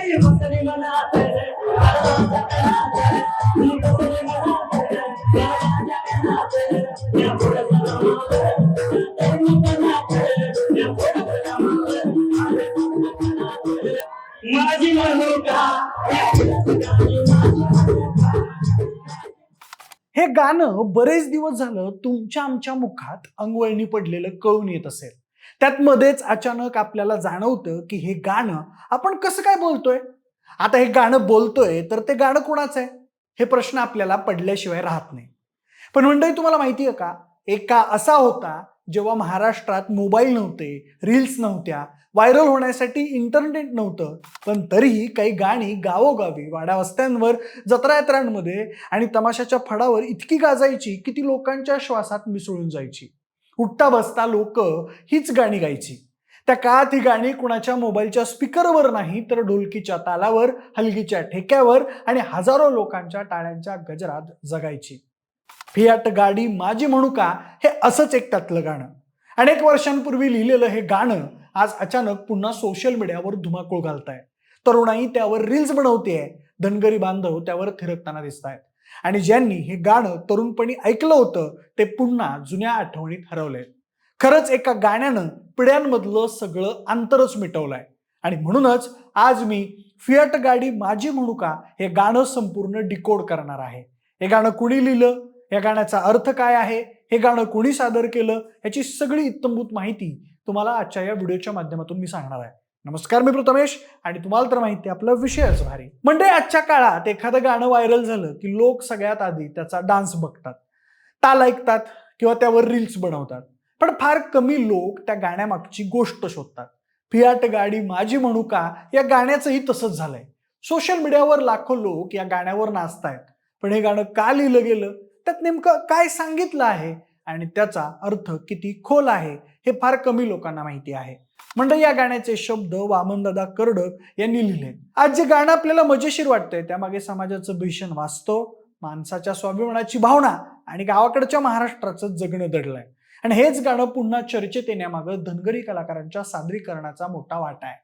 माझी मनोका. हे गाणं बरेच दिवस झालं तुमच्या आमच्या मुखात अंगवळणी पडलेलं कळून येत असेल. त्यात मध्येच अचानक आपल्याला जाणवतं की हे गाणं आपण कसं काय बोलतोय. आता हे गाणं बोलतोय तर ते गाणं कोणाचं आहे हे प्रश्न आपल्याला पडल्याशिवाय राहत नाही. पण मंडळी, तुम्हाला माहिती आहे का, एक काळ असा होता जेव्हा महाराष्ट्रात मोबाईल नव्हते, रील्स नव्हत्या, व्हायरल होण्यासाठी इंटरनेट नव्हतं, पण तरीही काही गाणी गावोगावी, वाड्यावस्त्यांवर, जत्रा यात्रांमध्ये आणि तमाशाच्या फडावर इतकी गाजायची की ती लोकांच्या श्वासात मिसळून जायची. उठता बसता लोक हीच गाणी गायची. त्या काळात ही गाणी कुणाच्या मोबाईलच्या स्पीकरवर नाही तर ढोलकीच्या तालावर, हलगीच्या ठेक्यावर आणि हजारो लोकांच्या टाळ्यांच्या गजरात जगायची. फियाट गाडी माझी म्हणू का हे असंच एक त्यातलं गाणं. अनेक वर्षांपूर्वी लिहिलेलं हे गाणं आज अचानक पुन्हा सोशल मीडियावर धुमाकूळ घालताय. तरुणाई त्यावर रील्स बनवतेय, धनगरी बांधव त्यावर थिरकताना दिसत आहेत. आणि ज्यांनी हे गाणं तरुणपणी ऐकलं होतं ते पुन्हा जुन्या आठवणीत हरवलंय. खरंच एका गाण्यानं पिढ्यांमधलं सगळं अंतरच मिटवलंय. आणि म्हणूनच आज मी फियाट गाडी माझी म्हणू का हे गाणं संपूर्ण डिकोड करणार आहे. हे गाणं कुणी लिहिलं, या गाण्याचा अर्थ काय आहे, हे गाणं कुणी सादर केलं, याची सगळी इत्तंभूत माहिती तुम्हाला आजच्या या व्हिडिओच्या माध्यमातून मी सांगणार आहे. नमस्कार, मी प्रथमेश आणि तुम्हाला तर माहिती आहे आपला विषयच भारी. म्हणजे आजच्या काळात एखादं गाणं व्हायरल झालं की लोक सगळ्यात आधी त्याचा डान्स बघतात, ताल ऐकतात किंवा त्यावर रील्स बनवतात. पण फार कमी लोक त्या गाण्यामागची गोष्ट शोधतात. फियाट गाडी माझी म्हणू का या गाण्याचंही तसंच झालंय. सोशल मीडियावर लाखो लोक या गाण्यावर नाचतायत, पण हे गाणं का लिहिलं गेलं, त्यात नेमकं काय सांगितलं आहे आणि त्याचा अर्थ किती खोल आहे हे फार कमी लोकांना माहिती आहे. म्हणजे या गाण्याचे शब्द वामनदादा कर्डक यांनी लिहिले. आज जे गाणं आपल्याला मजेशीर वाटतंय त्यामागे समाजाचं भीषण वास्तव, माणसाच्या स्वाभिमानाची भावना आणि गावाकडच्या महाराष्ट्राचं जगणं दडलंय. आणि हेच गाणं पुन्हा चर्चेत येण्यामागं धनगरी कलाकारांच्या सादरीकरणाचा मोठा वाटा आहे.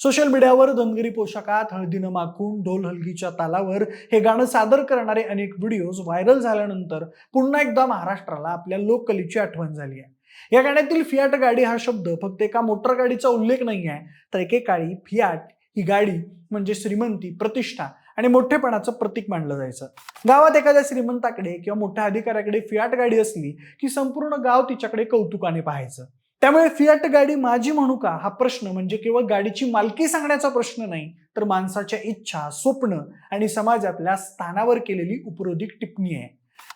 सोशल मीडियावर धनगरी पोशाखात, हळदीनं माखून, ढोल हलगीच्या तालावर हे गाणं सादर करणारे अनेक व्हिडिओज व्हायरल झाल्यानंतर पुन्हा एकदा महाराष्ट्राला आपल्या लोककलेची आठवण झाली आहे. या गाण्यातील फियाट गाडी हा शब्द फक्त एका मोटर गाडीचा उल्लेख नाही आहे, तर एकेकाळी फियाट ही गाडी म्हणजे श्रीमंती, प्रतिष्ठा आणि मोठेपणाचं प्रतीक मानलं जायचं. गावात एखाद्या श्रीमंताकडे किंवा मोठ्या अधिकाऱ्याकडे फियाट गाडी असली की संपूर्ण गाव तिच्याकडे कौतुकाने पाहायचं. त्यामुळे फियाट गाडी माझी म्हणू का हा प्रश्न म्हणजे केवळ गाडीची मालकी सांगण्याचा प्रश्न नाही, तर माणसाच्या इच्छा, स्वप्न आणि समाजातल्या स्थानावर केलेली उपरोधिक टिप्पणी आहे.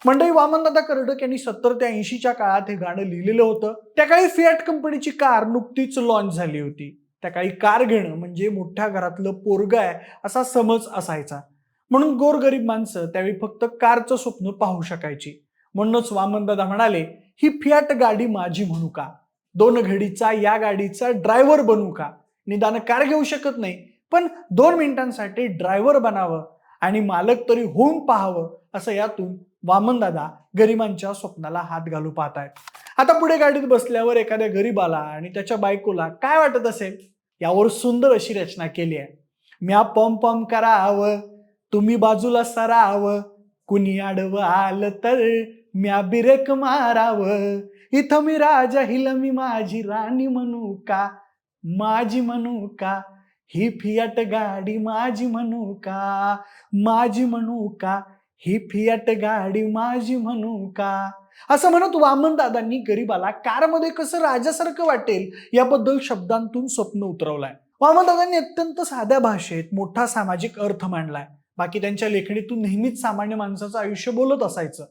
मंडळी, वामनदादा कर्डक यांनी 70 ते 80च्या काळात हे गाणं लिहिलेलं होतं. त्या काळी फियाट कंपनीची कार नुकतीच लॉन्च झाली होती. त्या काळी कार घेणं म्हणजे मोठ्या घरातलं पोरगं आहे असा समज असायचा. म्हणून गोरगरीब माणसं त्यावेळी फक्त कारचं स्वप्न पाहू शकायची. म्हणूनच वामनदादा म्हणाले, ही फियाट गाडी माझी म्हणू का, 2 घडीचा या गाडीचा ड्रायव्हर बनू का. निदान कार घेऊ शकत नाही, पण 2 मिनिटांसाठी ड्रायव्हर बनावं आणि मालक तरी होऊन पाहावं, असं यातून वामनदादा गरिबांच्या स्वप्नाला हात घालू पाहतायत. आता पुढे गाडीत बसल्यावर एखाद्या गरीबाला आणि त्याच्या बायकोला काय वाटत असेल यावर सुंदर अशी रचना केली आहे. म्या पम पम करावं, तुम्ही बाजूला सरावं, कुणी आडवं आलं तर म्या बिरेक मारावं, इथं मी राजा हिला मी माझी राणी म्हणू का, माझी म्हणू का, ही फियाट गाडी माझी म्हणू का, माझी म्हणू का, ही फियाट गाडी माझी म्हणू का. असं म्हणत वामनदादांनी गरीबाला कारमध्ये कसं राजासारखं वाटेल याबद्दल शब्दांतून स्वप्न उतरवलंय. वामनदादांनी अत्यंत साध्या भाषेत मोठा सामाजिक अर्थ मांडलाय. बाकी त्यांच्या लेखणीतून नेहमीच सामान्य माणसाचं आयुष्य बोलत असायचं.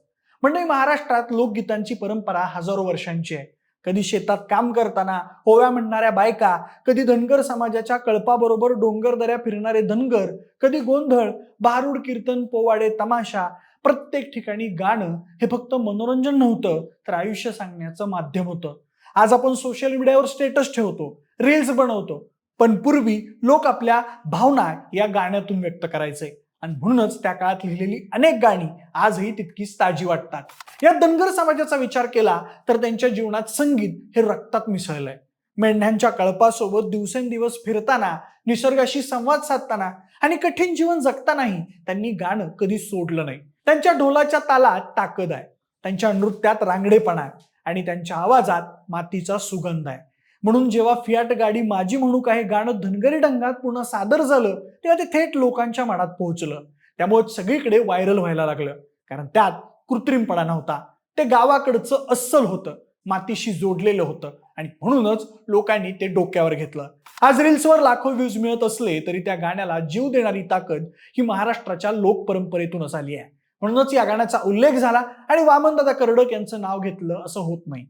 म्हणजे महाराष्ट्रात लोकगीतांची परंपरा हजारो वर्षांची आहे. कधी शेतात काम करताना ओव्या म्हणणाऱ्या बायका, कधी धनगर समाजाच्या कळपाबरोबर डोंगर दऱ्या फिरणारे धनगर, कधी गोंधळ, भारुड, कीर्तन, पोवाडे, तमाशा. प्रत्येक ठिकाणी गाणं हे फक्त मनोरंजन नव्हतं, तर आयुष्य सांगण्याचं माध्यम होतं. आज आपण सोशल मीडियावर स्टेटस ठेवतो, रील्स बनवतो, पण पूर्वी लोक आपल्या भावना या गाण्यातून व्यक्त करायचे. आणि म्हणूनच त्या काळात लिहिलेली अनेक गाणी आजही तितकीच ताजी वाटतात. या धनगर समाजाचा विचार केला तर त्यांच्या जीवनात संगीत हे रक्तात मिसळलंय. मेंढ्यांच्या कळपासोबत दिवसेंदिवस फिरताना, निसर्गाशी संवाद साधताना आणि कठीण जीवन जगतानाही त्यांनी गाणं कधी सोडलं नाही. त्यांच्या ढोलाच्या तालात ताकद आहे, त्यांच्या नृत्यात रांगडेपणा आहे आणि त्यांच्या आवाजात मातीचा सुगंध आहे. म्हणून जेव्हा फियाट गाडी माझी म्हणू का हे गाणं धनगरी ढंगात पुन्हा सादर झालं तेव्हा ते थेट लोकांच्या मनात पोहोचलं. त्यामुळे सगळीकडे व्हायरल व्हायला लागलं, कारण त्यात कृत्रिमपणा नव्हता. ते गावाकडचं अस्सल होतं, मातीशी जोडलेलं होतं आणि म्हणूनच लोकांनी ते डोक्यावर घेतलं. आज रील्सवर लाखो व्ह्यूज मिळत असले तरी त्या गाण्याला जीव देणारी ताकद ही महाराष्ट्राच्या लोकपरंपरेतूनच आली आहे. म्हणूनच या गाण्याचा उल्लेख झाला आणि वामनदादा कर्डक यांचं नाव घेतलं असं होत नाही.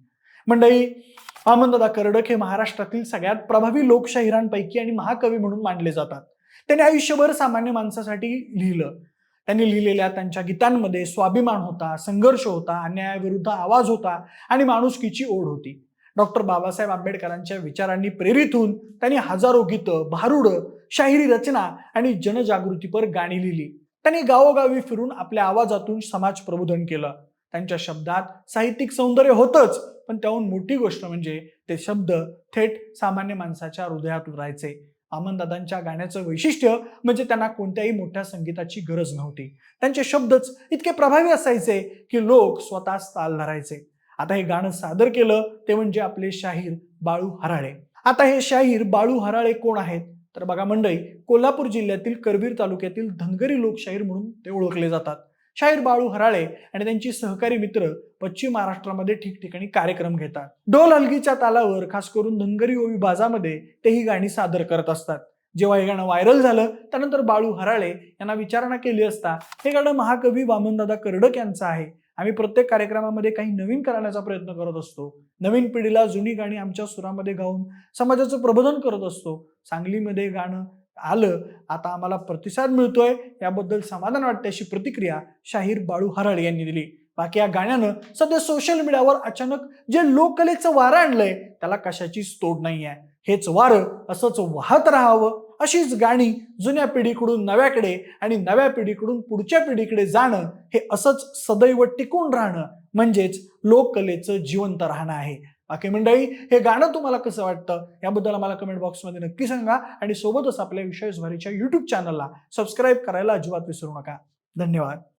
मंडळी, वामनदादा कर्डक हे महाराष्ट्रातील सगळ्यात प्रभावी लोकशाहीरांपैकी आणि महाकवी म्हणून मानले जातात. त्यांनी आयुष्यभर सामान्य माणसासाठी लिहिलं. त्यांनी लिहिलेल्या त्यांच्या गीतांमध्ये स्वाभिमान होता, संघर्ष होता, अन्यायाविरुद्ध आवाज होता आणि माणुसकीची ओढ होती. डॉक्टर बाबासाहेब आंबेडकरांच्या विचारांनी प्रेरित होऊन त्यांनी हजारो गीतं, भारुडं, शाहिरी रचना आणि जनजागृतीपर गाणी लिहिली. त्यांनी गावोगावी फिरून आपल्या आवाजातून समाज प्रबोधन केलं. त्यांच्या शब्दात साहित्यिक सौंदर्य होतच, पण त्याहून मोठी गोष्ट म्हणजे ते शब्द थेट सामान्य माणसाच्या हृदयात उतरायचे. वामनदादांच्या गाण्याचं वैशिष्ट्य म्हणजे त्यांना कोणत्याही मोठ्या संगीताची गरज नव्हती. त्यांचे शब्दच इतके प्रभावी असायचे की लोक स्वतःच ताल धरायचे. आता हे गाणं सादर केलं ते म्हणजे आपले शाहीर बाळू हराळे. आता हे शाहीर बाळू हराळे कोण आहेत? तर बघा मंडळी, कोल्हापूर जिल्ह्यातील करवीर तालुक्यातील धनगरी लोकशाहीर म्हणून ते ओळखले जातात. शाहीर बाळू हराळे आणि त्यांची सहकारी मित्र पश्चिम महाराष्ट्रामध्ये ठिकठिकाणी कार्यक्रम घेतात. ढोल हलगीच्या तालावर खास करून धनगरी ओवी बाजामध्ये ते ही गाणी सादर करत असतात. जेव्हा हे गाणं व्हायरल झालं त्यानंतर बाळू हराळे यांना विचारणा केली असता हे गाणं महाकवी वामनदादा कर्डक यांचं आहे. आम्ही प्रत्येक कार्यक्रमामध्ये काही नवीन करण्याचा प्रयत्न करत असतो. नवीन पिढीला जुनी गाणी आमच्या सुरामध्ये गाऊन समाजाचं प्रबोधन करत असतो. सांगलीमध्ये गाणं आलं, आता आम्हाला प्रतिसाद मिळतोय, याबद्दल समाधान वाटते, अशी प्रतिक्रिया शाहीर बाळू हराळे यांनी दिली. बाकी या गाण्यानं सध्या सोशल मीडियावर अचानक जे लोककलेचं वारं आणलंय त्याला कशाचीच तोड नाहीये. हेच वारं असंच वाहत राहावं, अशीच गाणी जुन्या पिढीकडून नव्याकडे आणि नव्या पिढीकडून पुढच्या पिढीकडे जाणं, हे असंच सदैव टिकून राहणं म्हणजेच लोककलेचं जिवंत राहणं आहे. बाकी मंडळी, हे गाणं तुम्हाला कसं वाटतं याबद्दल आम्हाला कमेंट बॉक्समध्ये नक्की सांगा आणि सोबतच आपल्या विशेष भारीच्या YouTube चॅनलला सबस्क्राईब करायला अजिबात विसरू नका. धन्यवाद.